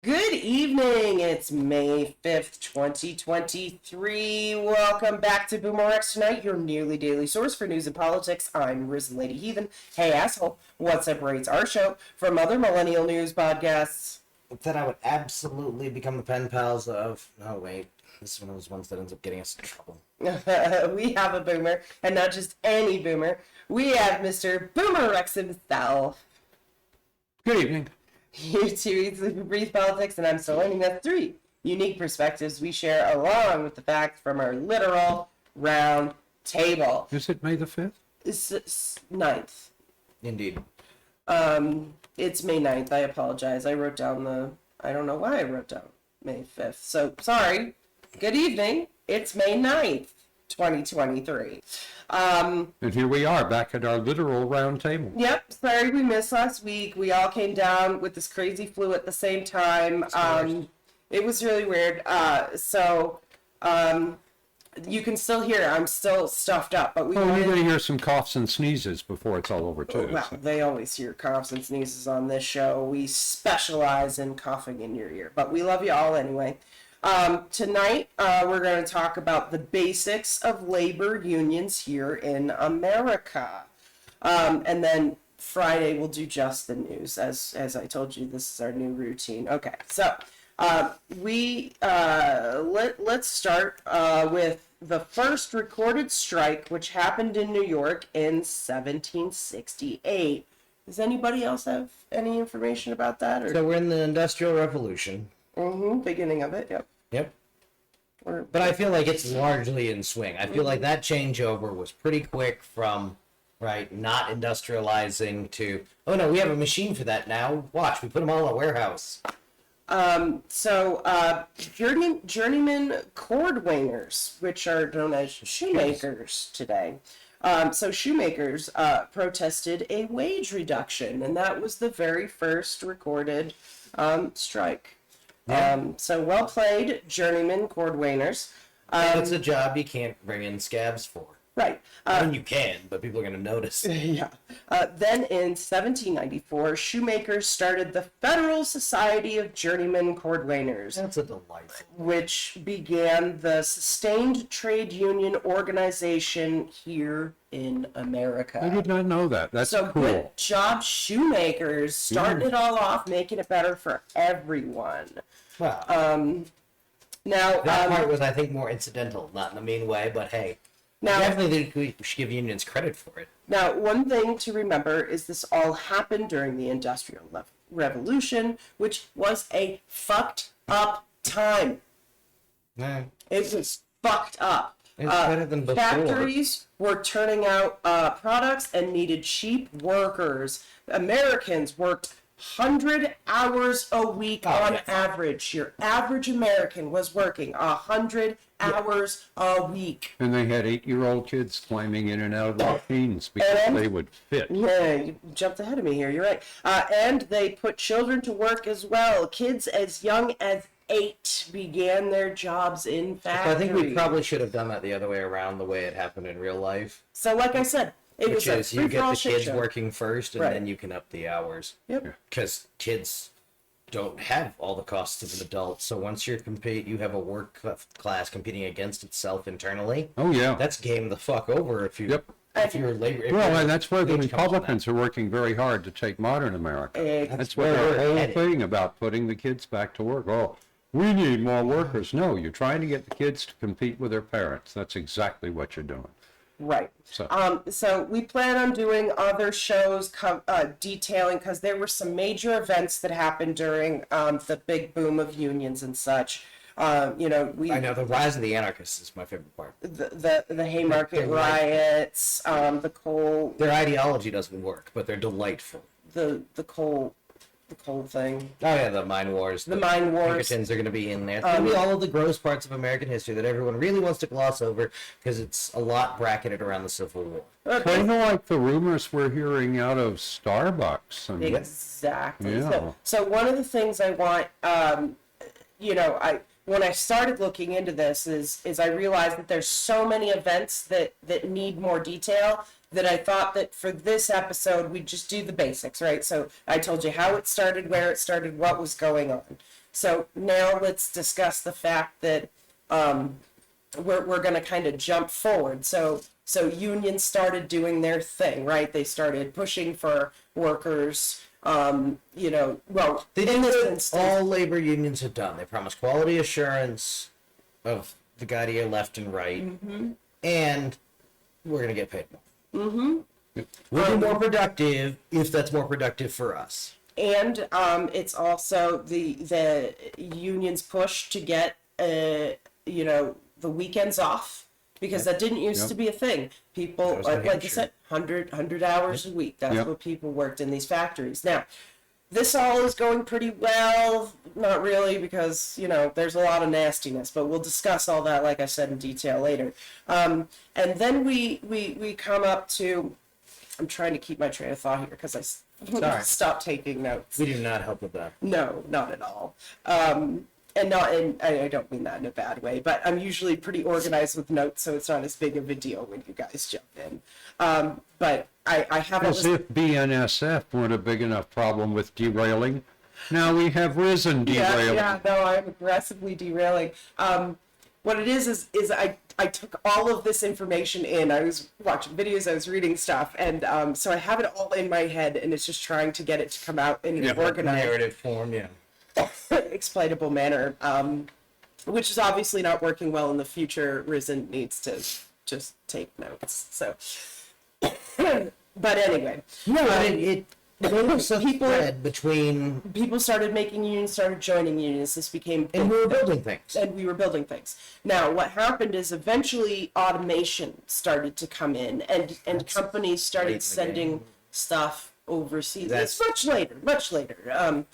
Good evening. It's May 5th, 2023. Welcome back to BoomerRexTonight, your nearly daily source for news and politics. I'm RisenLadyHeathen. Hey, asshole, what separates our show from other Millennial news podcasts? That I would absolutely become the pen pals of... No, wait. This is one of those ones that ends up getting us in trouble. We have a boomer, and not just any boomer. We have Mr. BoomerRex himself. Good evening. You two eat, sleep, and breathe politics, and I'm still learning that 3 unique perspectives we share along with the facts from our literal round table. Is it May the 5th? It's 9th. Indeed. It's May 9th. I apologize. I wrote down I don't know why I wrote down May 5th. So, sorry. Good evening. It's May 9th, 2023. And here we are back at our literal round table. Yep. Sorry we missed last week. We all came down with this crazy flu at the same time. It was really weird. You can still hear I'm still stuffed up, but you're going to hear some coughs and sneezes before it's all over too. Well, they always hear coughs and sneezes on this show. We specialize in coughing in your ear, but we love you all anyway. Tonight, we're going to talk about the basics of labor unions here in America. And then Friday, we'll do just the news. As I told you, this is our new routine. Okay, so let's start with the first recorded strike, which happened in New York in 1768. Does anybody else have any information about that? Or? So we're in the Industrial Revolution. Beginning of it, yep. Yep. But I feel like it's largely in swing. I feel like that changeover was pretty quick from, not industrializing to, oh no, we have a machine for that now. Watch, we put them all in a warehouse. Journeyman cordwainers, which are known as shoemakers today. So shoemakers protested a wage reduction, and that was the very first recorded strike. Yeah. So well played, journeyman cordwainers. It's a job you can't bring in scabs for. Right. I mean, you can, but people are going to notice. Yeah. Then in 1794, shoemakers started the Federal Society of Journeyman Cordwainers. That's a delight. Which began the sustained trade union organization here in America. I did not know that. That's so cool. Good job, shoemakers, starting it all off, making it better for everyone. Wow. Now that part was, I think, more incidental, not in a mean way, but hey. Now, definitely we should give unions credit for it. Now, one thing to remember is this all happened during the Industrial Revolution, which was a fucked up time. Yeah. It was fucked up. It's better than before. Factories were turning out products and needed cheap workers. Americans worked 100 hours a week on average. Your average American was working 100 hours a week. And they had 8-year-old kids climbing in and out of the machines because they would fit. Yeah, you jumped ahead of me here. You're right. And they put children to work as well. Kids as young as 8 began their jobs in factories. I think we probably should have done that the other way around, the way it happened in real life. So, like I said, Which is you get the kids working first, and right. then you can up the hours. Yep. Because kids don't have all the costs of an adult, so once you have a work class competing against itself internally. Oh yeah. That's game the fuck over if you. Yep. If you're labor. And that's why the Republicans are working very hard to take modern America. That's what their whole thing about putting the kids back to work. Oh, we need more workers. No, you're trying to get the kids to compete with their parents. That's exactly what you're doing. Right. So we plan on doing other shows detailing, because there were some major events that happened during the big boom of unions and such. I know the rise of the anarchists is my favorite part. The Haymarket riots, the coal. Their ideology doesn't work, but they're delightful. The coal thing. Oh yeah, the mine wars. The mine wars. Pinkertons are going to be in there. It's going to be all of the gross parts of American history that everyone really wants to gloss over because it's a lot bracketed around the Civil War. Kind of like the rumors we're hearing out of Starbucks. Exactly. Yeah. So one of the things I want, when I started looking into this is I realized that there's so many events that need more detail that I thought that for this episode we'd just do the basics, right? So I told you how it started, where it started, what was going on. So now let's discuss the fact that we're going to kind of jump forward. So unions started doing their thing, right? They started pushing for workers. You know, well, They in did this what instance, all labor unions have done. They promised quality assurance of the guy to your left and right, and we're going to get paid more. We'll be more productive if that's more productive for us. and it's also the unions push to get you know, the weekends off, because that didn't used to be a thing. People, was like New I Hampshire. said, 100 hours a week. That's Yep. what people worked in these factories. Now, this all is going pretty well. Not really, because, you know, there's a lot of nastiness, but we'll discuss all that, like I said, in detail later. And then we come up to, I'm trying to keep my train of thought here because I stopped taking notes. We do not help with that. No, not at all. And I don't mean that in a bad way, but I'm usually pretty organized with notes, so it's not as big of a deal when you guys jump in. But I have a As if BNSF weren't a big enough problem with derailing. Now we have Risen derailing. Yeah, no, I'm aggressively derailing. What it is I took all of this information in. I was watching videos, I was reading stuff, and so I have it all in my head, and it's just trying to get it to come out in an organized, Narrative form, yeah. explainable manner, which is obviously not working well in the future. Risen needs to just take notes. So, but anyway, No, it was a people- thread between, people started making unions, started joining unions. This became and we were building things. and we were building things. Now, what happened is eventually automation started to come in, and companies late started in the sending game. stuff overseas. That's- It's much later.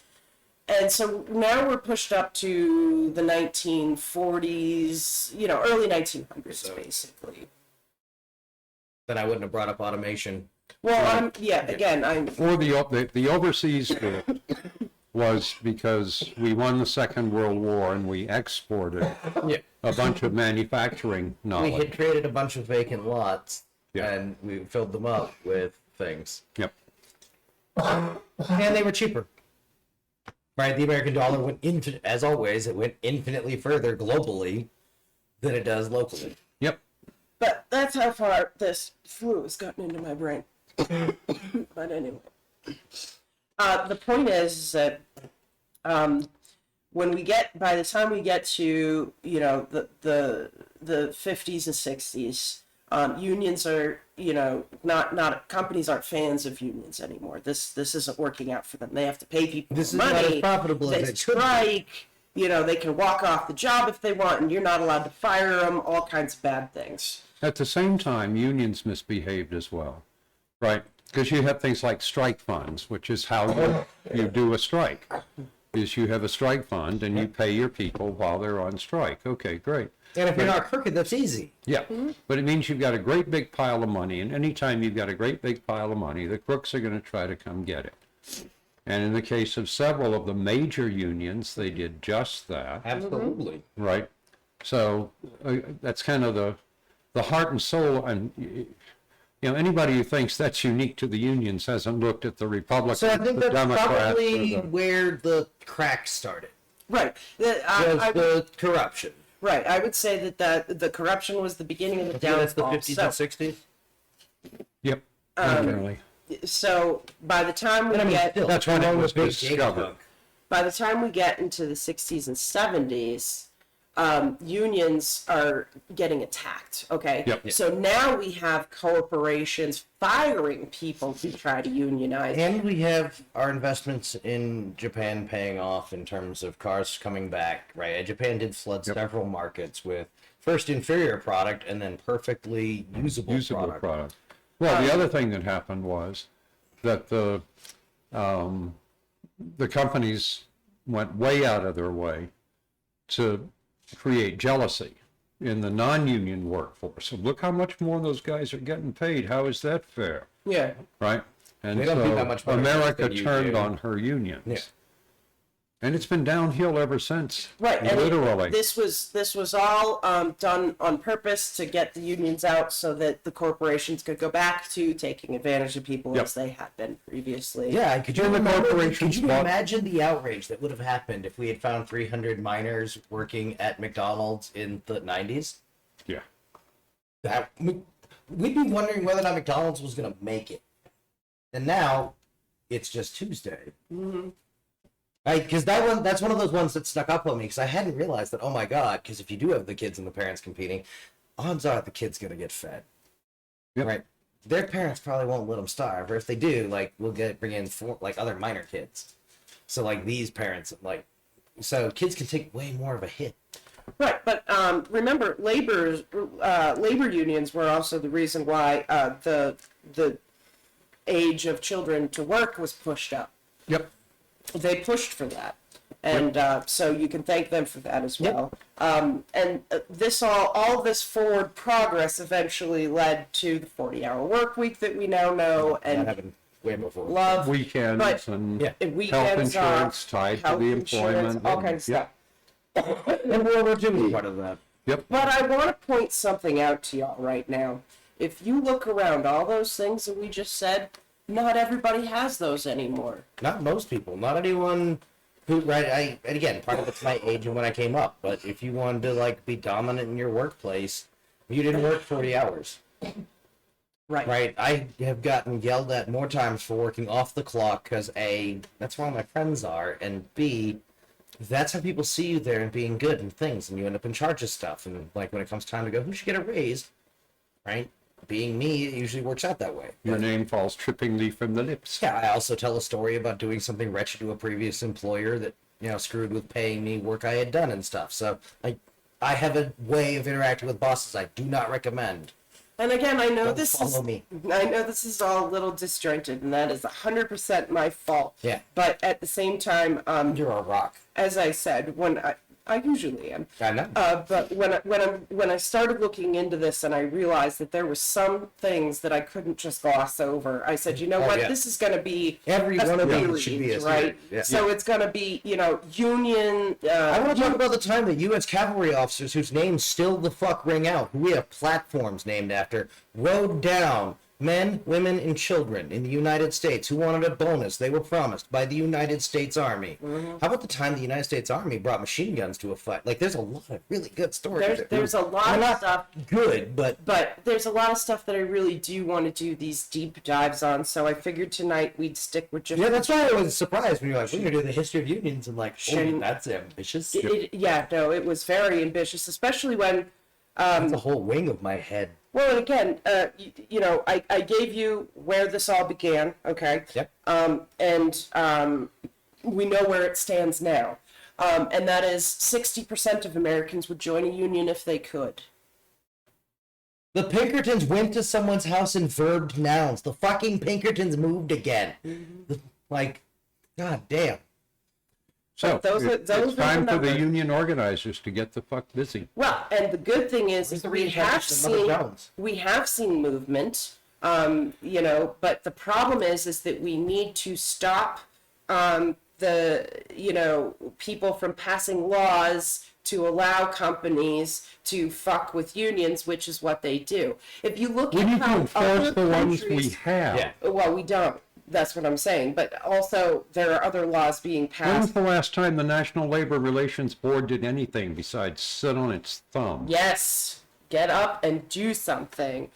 And so now we're pushed up to the 1940s, you know, early 1900s, So- basically. Then I wouldn't have brought up automation. Well, again, Or the overseas bit was because we won the Second World War and we exported Yeah. a bunch of manufacturing We knowledge. had created a bunch of vacant lots, Yeah. and we filled them up with things. Yep. And they were cheaper. Right? The American dollar went as always, it went infinitely further globally than it does locally. Yep. but that's how far this flu has gotten into my brain. But anyway, the point is that when we get, by the time we get to, you know, the 50s and 60s, unions are, you know, not companies aren't fans of unions anymore. This isn't working out for them. They have to pay people This is money. not as profitable They as it could be. strike. You know, they can walk off the job if they want, and you're not allowed to fire them. All kinds of bad things. At the same time, unions misbehaved as well, right? Because you have things like strike funds, which is how you do a strike. Is you have a strike fund and you pay your people while they're on strike. Okay, great. And if you're not crooked, that's easy. Yeah, but it means you've got a great big pile of money, and anytime you've got a great big pile of money, the crooks are going to try to come get it. And in the case of several of the major unions, they did just that, Absolutely. right? So that's kind of the heart and soul, and you know, anybody who thinks that's unique to the unions hasn't looked at the Republicans, So I think the that's Democrats, probably or the, where the crack started. Right. Was the corruption. Right. I would say that the corruption was the beginning of the Yeah, that's the downfall. 50s and 60s. yep, generally. So by the time we But I mean, get still, That's when it along was with Big discovered. Jake by the time we get into the 60s and 70s, unions are getting attacked. Okay. Yep. So now we have corporations firing people who try to unionize. And we have our investments in Japan paying off in terms of cars coming back, right? And Japan did flood several markets with first inferior product and then perfectly usable product. Well, the other thing that happened was that the companies went way out of their way to create jealousy in the non-union workforce. And look how much more those guys are getting paid. How is that fair? Yeah. Right? And They don't pay that so much money America than you turned do. on her unions. Yeah. And it's been downhill ever since. Right, and literally. this was all done on purpose to get the unions out so that the corporations could go back to taking advantage of people Yep. as they had been previously. Yeah, could you, When the remember, corporations could you bought- imagine the outrage that would have happened if we had found 300 miners working at McDonald's in the 90s? Yeah. We'd be wondering whether or not McDonald's was going to make it. And now, it's just Tuesday. Mm-hmm. Because that's one of those ones that stuck up on me, because I hadn't realized that, oh my god, because if you do have the kids and the parents competing, odds are the kid's going to get fed. Yep. Right? Their parents probably won't let them starve, or if they do, like, we'll bring in other minor kids. So, like, these parents, like, so kids can take way more of a hit. Right, but remember, labor unions were also the reason why the age of children to work was pushed up. Yep. They pushed for that, and so you can thank them for that as well. And this all this forward progress eventually led to the 40-hour work week that we now know That and happened way before. love. Weekends But- and Yeah. And health weekends insurance off, tied to health the insurance, employment. all kinds of Yep. stuff. And World War II was part of that. Yep. But I want to point something out to y'all right now. If you look around, all those things that we just said, not everybody has those anymore. Not most people. Not anyone who, right, and again, part of it's my age and when I came up, but if you wanted to, like, be dominant in your workplace, you didn't work 40 hours. Right? I have gotten yelled at more times for working off the clock because, A, that's where all my friends are, and B, that's how people see you there and being good and things, and you end up in charge of stuff. And, like, when it comes time to go, who should get a raise, right? Being me, it usually works out that way. Your name falls trippingly from the lips. Yeah, I also tell a story about doing something wretched to a previous employer that, screwed with paying me work I had done and stuff. So, I have a way of interacting with bosses I do not recommend. And again, I know Don't follow me. I know this is all a little disjointed, and that is 100% my fault. Yeah. But at the same time, You're a rock. as I said, when I usually am. I know. But when I started looking into this and I realized that there were some things that I couldn't just gloss over, I said, you know what, yeah. this is going to be Every a one of them series, should be a right? series, yeah. So it's going to be, union. I want to talk about the time that U.S. cavalry officers whose names still the fuck ring out, who we have platforms named after, rode down men, women, and children in the United States who wanted a bonus they were promised by the United States Army. Mm-hmm. How about the time the United States Army brought machine guns to a fight? Like, there's a lot of really good stories. There's a lot They're of not stuff. good, but There's a lot of stuff that I really do want to do these deep dives on, so I figured tonight we'd stick with just... yeah, that's why I was surprised when you're like, we're going to do the history of unions, and like, oh, that's ambitious. It was very ambitious, especially when... That's a whole wing of my head. Well, and again, I gave you where this all began, okay? Yep. And we know where it stands now. And that is 60% of Americans would join a union if they could. The Pinkertons went to someone's house and verbed nouns. The fucking Pinkertons moved again. Mm-hmm. Like, god damn. So Those are it's the time for the numbers. union organizers to get the fuck busy. Well, and the good thing is Where's the we reincarnation of Mother Jones? have seen movement, but the problem is that we need to stop people from passing laws to allow companies to fuck with unions, which is what they do. If you look We at need to how enforce other the ones we countries, have. Yeah. well, we don't. That's what I'm saying. But also, there are other laws being When's passed. the last time the National Labor Relations Board did anything besides sit on its thumb? Yes, get up and do something.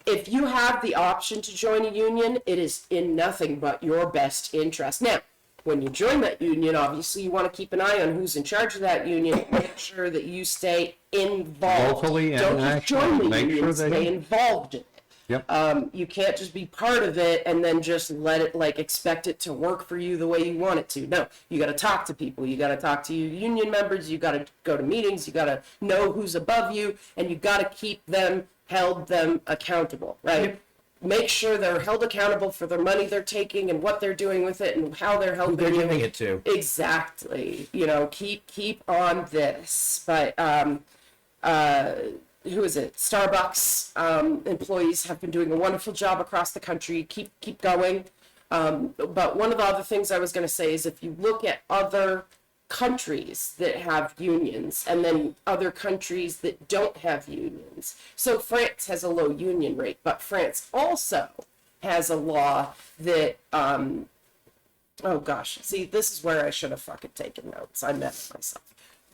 If you have the option to join a union, it is in nothing but your best interest. Now, when you join that union, obviously you want to keep an eye on who's in charge of that union. Make sure that you stay involved. Locally and Don't just join nationally. the Make union, sure that stay you- involved in it. Yep. You can't just be part of it and then just let it, expect it to work for you the way you want it to. No, you got to talk to people. You got to talk to your union members. You got to go to meetings. You got to know who's above you, and you got to keep held them accountable, right? Yep. Make sure they're held accountable for the money they're taking and what they're doing with it and how they're helping Who they're you. giving it to. Exactly. Keep on this. But who is it? Starbucks employees have been doing a wonderful job across the country. Keep going. But one of the other things I was going to say is if you look at other countries that have unions and then other countries that don't have unions. So France has a low union rate, but France also has a law that, oh gosh, see, this is where I should have fucking taken notes. I meant myself.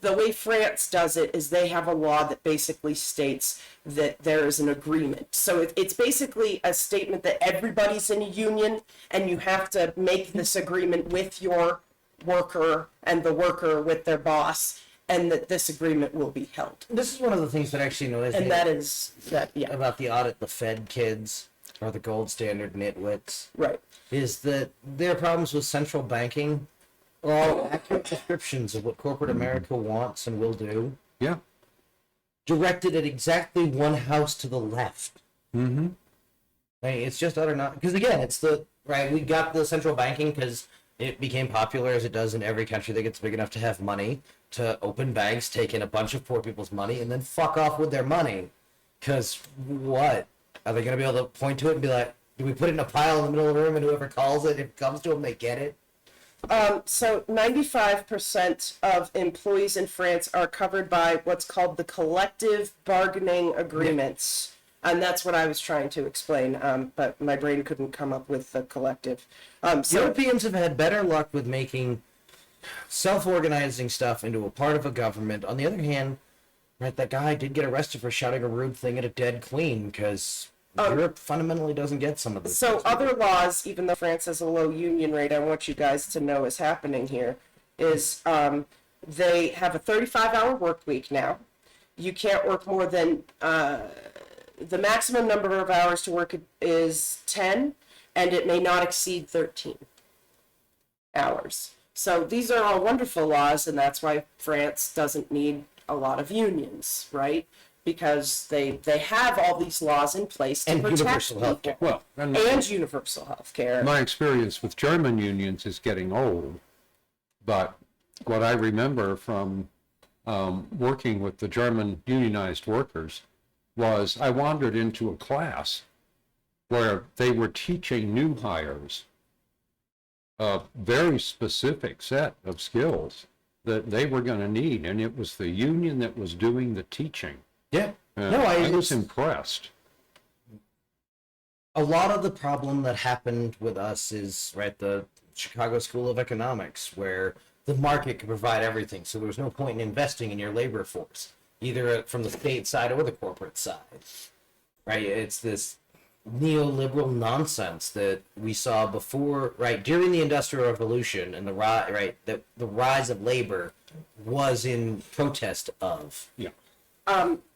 The way France does it is they have a law that basically states that there is an agreement. So it's basically a statement that everybody's in a union and you have to make this agreement with your worker and the worker with their boss, and that this agreement will be held. This is one of the things that actually annoys And me that is that, yeah, about the audit the Fed kids or the gold standard nitwits. right. Is that their problems with central banking are all accurate descriptions of what corporate America wants and will do, Yeah. directed at exactly one house to the left. Mm-hmm. I mean, it's just utter not, because again, it's the right. We got the central banking because it became popular, as it does in every country that gets big enough to have money, to open banks, take in a bunch of poor people's money, and then fuck off with their money. Because what? Are they going to be able to point to it and be like, do we put it in a pile in the middle of the room and whoever calls it, if it comes to them, they get it? So 95% of employees in France are covered by what's called the collective bargaining agreements. And that's what I was trying to explain, but my brain couldn't come up with the collective. So Europeans have had better luck with making self-organizing stuff into a part of a government. On the other hand, right, that guy did get arrested for shouting a rude thing at a dead queen, because Europe fundamentally doesn't get some of this. So other laws, even though France has a low union rate, I want you guys to know is happening here, is they have a 35-hour work week now. You can't work more than, the maximum number of hours to work is 10, and it may not exceed 13 hours. So these are all wonderful laws, and that's why France doesn't need a lot of unions, right? Because they have all these laws in place to And protect universal people. healthcare. Well, And universal health care. my experience with German unions is getting old, but what I remember from working with the German unionized workers was I wandered into a class where they were teaching new hires a very specific set of skills that they were going to need, and it was the union that was doing the teaching. Yeah. I was impressed. A lot of the problem that happened with us is, right, the Chicago School of Economics, where the market could provide everything, so there was no point in investing in your labor force, either from the state side or the corporate side. Right? It's this neoliberal nonsense that we saw before, right, during the Industrial Revolution, and the rise of labor was in protest of. Yeah.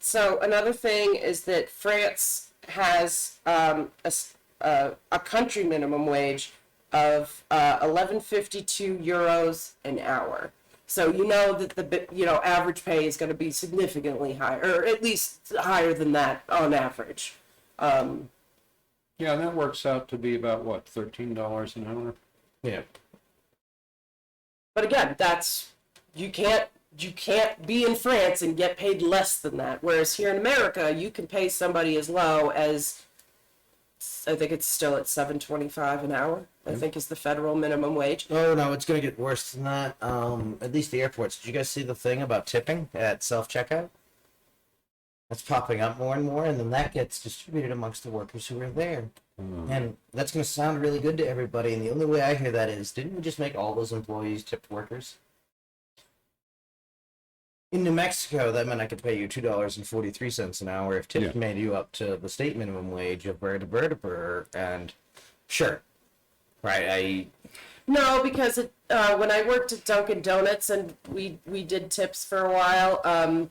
So another thing is that France has a country minimum wage of 11.52 euros an hour. So you know that the average pay is going to be significantly higher, or at least higher than that on average. Yeah, that works out to be about what, $13 an hour? Yeah. But again, that's you can't be in France and get paid less than that. Whereas here in America, you can pay somebody as low as, I think it's still at $7.25 an hour. I think is the federal minimum wage. Oh no, it's gonna get worse than that. At least the airports. Did you guys see the thing about tipping at self-checkout? That's popping up more and more, and then that gets distributed amongst the workers who are there. And that's going to sound really good to everybody, and the only way I hear that is, didn't we just make all those employees tipped workers? In New Mexico, that meant I could pay you $2.43 an hour if tips made you up to the state minimum wage of and sure. Right, No, because when I worked at Dunkin' Donuts and we did tips for a while,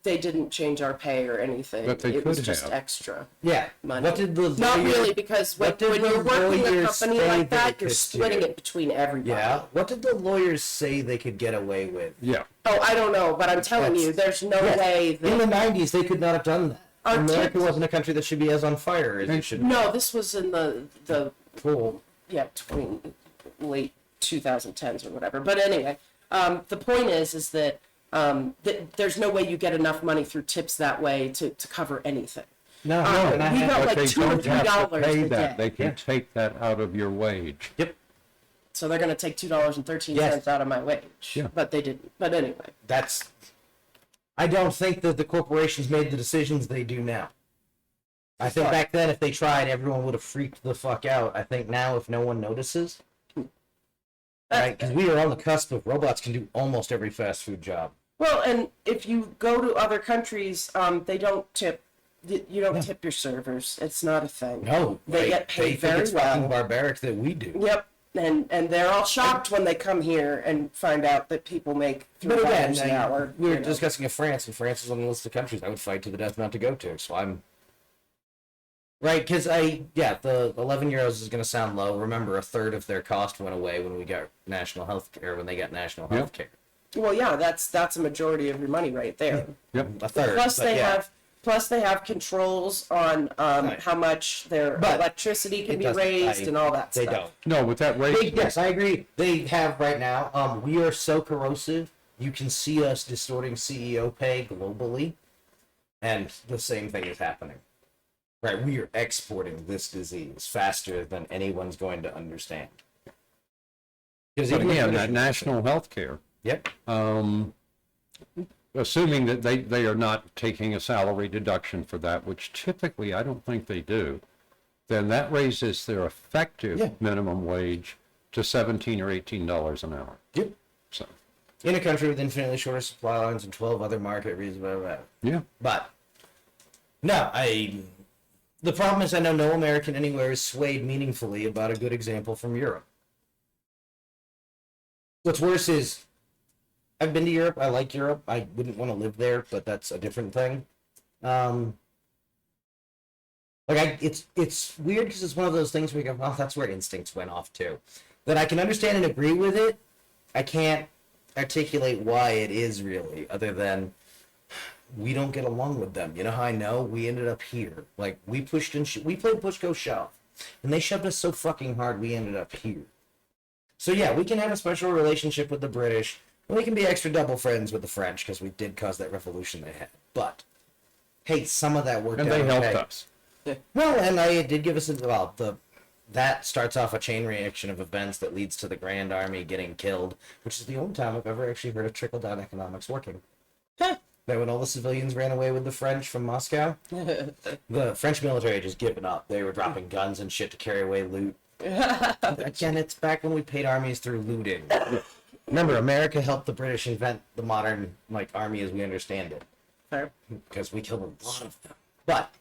they didn't change our pay or anything. But they it was could just have. extra yeah. money. What did the Not lawyer- really, because when what did you're the working a lawyers company say like they that, you're could splitting do? it between everybody. Yeah. What did the lawyers say they could get away with? Yeah. Oh, I don't know, but I'm telling you, there's no way In the that. 90s, they could not have done that. Our America tips- wasn't a country that should be as on fire as it should be. No, this was in the Cool. between late 2010s or whatever. But anyway, the point is that there's no way you get enough money through tips that way to cover anything. No, we got But like they $2 or don't have to $3 pay a that. day. They can take that out of your wage. Yep. So they're going to take $2.13 Yes. out of my wage. Yeah. But they didn't. But anyway. I don't think that the corporations made the decisions they do now. I think Right. back then, if they tried, everyone would have freaked the fuck out. I think now, if no one notices, right? Because we are on the cusp of robots can do almost every fast food job. Well, and if you go to other countries, they don't tip. You don't tip your servers. It's not a thing. No, They get they paid think very it's fucking well. barbaric that we do. Yep. And they're all shocked when they come here and find out that people make But again, $3 an hour. we were you know. discussing France, and France is on the list of countries I would fight to the death not to go to. So I'm right because the 11 euros is going to sound low. Remember, a third of their cost went away when we got national health care. When they got national health care, Well, yeah, that's a majority of your money right there. Yep. a third. Plus but they yeah. have controls on Right. how much their But electricity can it be doesn't- raised and all that They stuff. don't. No, with that rate. Yes, I agree. They have right now. We are so corrosive. You can see us distorting CEO pay globally, and the same thing is happening. Right, we are exporting this disease faster than anyone's going to understand. Because But again, that national health care, Yep. assuming that they are not taking a salary deduction for that, which typically I don't think they do, then that raises their effective minimum wage to $17 or $18 an hour. Yep. So, In a country with infinitely shorter supply lines and 12 other market reasons, blah, blah, blah. yeah. But no, the problem is I know no American anywhere is swayed meaningfully about a good example from Europe. What's worse is I've been to Europe. I like Europe. I wouldn't want to live there, but that's a different thing. It's weird because it's one of those things where you go, well, that's where instincts went off too. That I can understand and agree with it. I can't articulate why it is really, other than we don't get along with them. You know how I know? We ended up here. Like, we pushed and we played push go shove, and they shoved us so fucking hard we ended up here. So yeah, we can have a special relationship with the British, and we can be extra double friends with the French because we did cause that revolution they had. But hey, some of that worked out. And they helped okay. us. Well, and I did give us that starts off a chain reaction of events that leads to the Grand Army getting killed, which is the only time I've ever actually heard of trickle-down economics working. That when all the civilians ran away with the French from Moscow, the French military had just given up. They were dropping guns and shit to carry away loot. Again, it's back when we paid armies through looting. Remember, America helped the British invent the modern army as we understand it. Fair. Because we killed a lot of them. But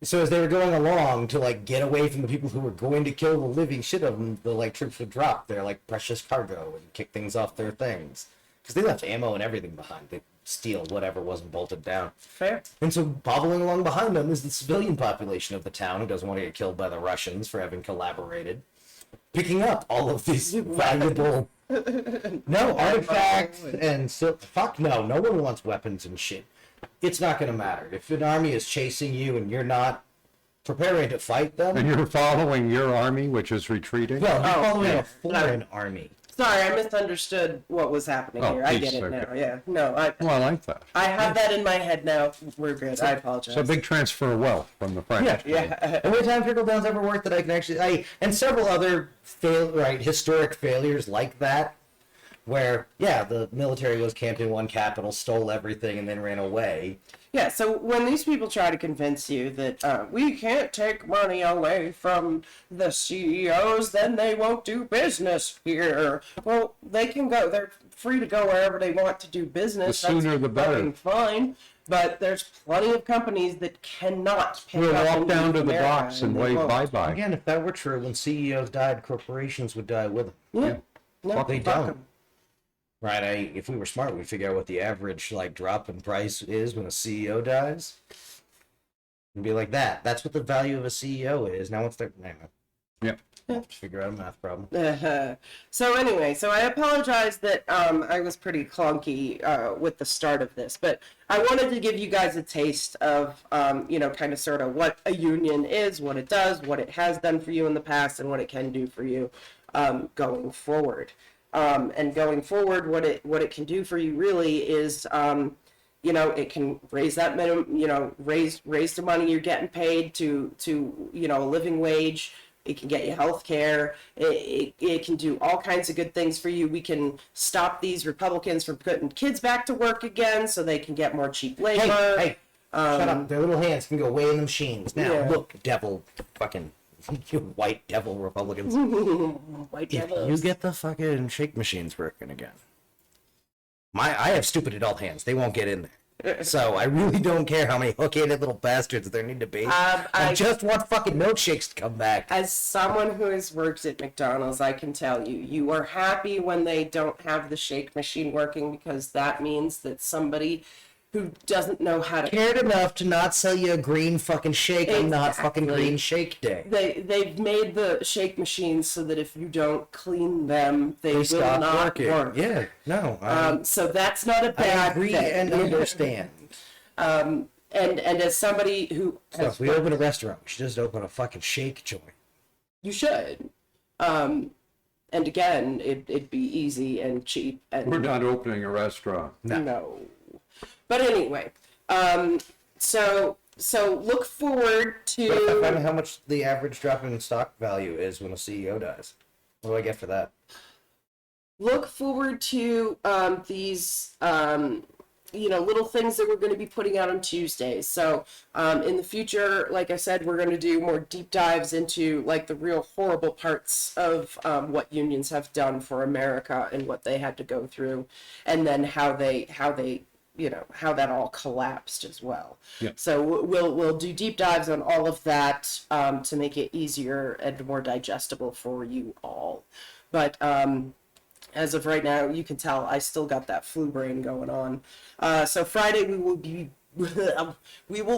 so as they were going along to get away from the people who were going to kill the living shit of them, the troops would drop their precious cargo and kick things off their things because they left ammo and everything behind. They steal whatever wasn't bolted down. Fair. And so bobbling along behind them is the civilian population of the town who doesn't want to get killed by the Russians for having collaborated, picking up all of these valuable artifacts and so fuck no one wants weapons and shit. It's not going to matter. If an army is chasing you and you're not preparing to fight them... And you're following your army, which is retreating? Well, you're following a foreign army. Sorry, I misunderstood what was happening here. I get it okay. now. Yeah. No, I like that. I have that in my head now. We're good. I apologize. So big transfer of wealth from the French. Yeah. Only time trickle-down's ever worked that I can actually... and several other historic failures like that, where, the military was camped in one capital, stole everything, and then ran away. Yeah, so when these people try to convince you that we can't take money away from the CEOs, then they won't do business here. Well, they can go. They're free to go wherever they want to do business. The sooner the better. That's fine. But there's plenty of companies that cannot pick We'll up walk and down leave to the America, docks and they wave won't. bye-bye. Again, if that were true, when CEOs died, corporations would die with them. Yeah. No, They fuck don't. 'em. Right, if we were smart, we'd figure out what the average drop in price is when a CEO dies, and be like that. That's what the value of a CEO is. Now, what's their Yep. figure out a math problem. So anyway, I apologize that I was pretty clunky with the start of this, but I wanted to give you guys a taste of, kind of sort of what a union is, what it does, what it has done for you in the past, and what it can do for you going forward. And going forward, what it can do for you really is you know, it can raise that minimum, you know, raise the money you're getting paid to you know, a living wage. It can get you health care. It can do all kinds of good things for you. We can stop these Republicans from putting kids back to work again so they can get more cheap labor. Hey, shut up. Their little hands can go way in the machines. Now, Yeah. look, devil, fucking, you white devil Republicans. White If devils. you get the fucking shake machines working again. I have stupid adult hands. They won't get in there. So I really don't care how many hook-handed little bastards there need to be. I just want fucking milkshakes to come back. As someone who has worked at McDonald's, I can tell you, you are happy when they don't have the shake machine working, because that means that somebody who doesn't know how to Cared enough to not sell you a green fucking shake on not fucking Exactly. green shake day. they've made the shake machines so that if you don't clean them, they will Stop not working. work. Yeah, no. So that's not a I bad agree thing. and understand. And as somebody who So has if we open a restaurant, we should just open a fucking shake joint. you should. And again, it'd be easy and cheap and We're not opening a restaurant. no. But anyway, so look forward What if I find to out how much the average drop in stock value is when a CEO dies? What do I get for that? these you know, little things that we're going to be putting out on Tuesdays. So in the future, like I said, we're going to do more deep dives into like the real horrible parts of what unions have done for America and what they had to go through, and then how they you know, how that all collapsed as well. Yeah. So we'll do deep dives on all of that to make it easier and more digestible for you all. But as of right now, you can tell I still got that flu brain going on. So Friday we will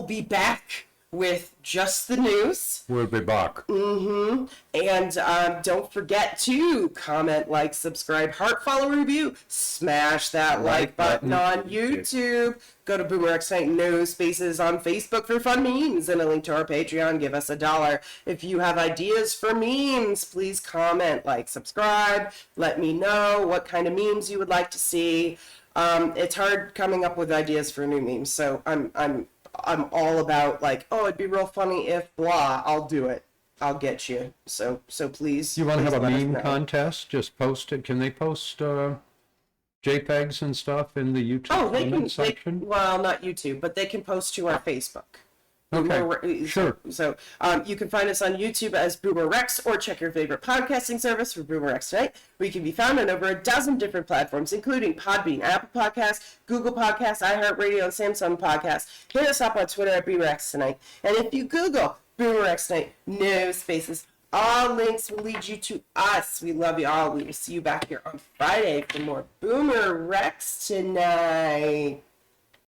be back with just the news. We'll be back. And don't forget to comment, like, subscribe, heart, follow, review. Smash that like button on YouTube. Go to BoomerRexTonight, no spaces on Facebook for fun memes, and a link to our Patreon. Give us $1. If you have ideas for memes, please comment, like, subscribe. Let me know what kind of memes you would like to see. It's hard coming up with ideas for new memes, so I'm all about, like, oh, it'd be real funny if blah. I'll do it. I'll get you. So please. You want to please have a let us meme know. contest? Just post it. Can they post JPEGs and stuff in the YouTube Oh, they comment can. section? Well, not YouTube, but they can post to our Facebook. Okay, sure. So you can find us on YouTube as BoomerRex, or check your favorite podcasting service for BoomerRexTonight. We can be found on over a dozen different platforms, including Podbean, Apple Podcasts, Google Podcasts, iHeartRadio, and Samsung Podcasts. Hit us up on Twitter at BoomerRexTonight. And if you Google BoomerRexTonight, no spaces, all links will lead you to us. We love you all. We will see you back here on Friday for more BoomerRexTonight.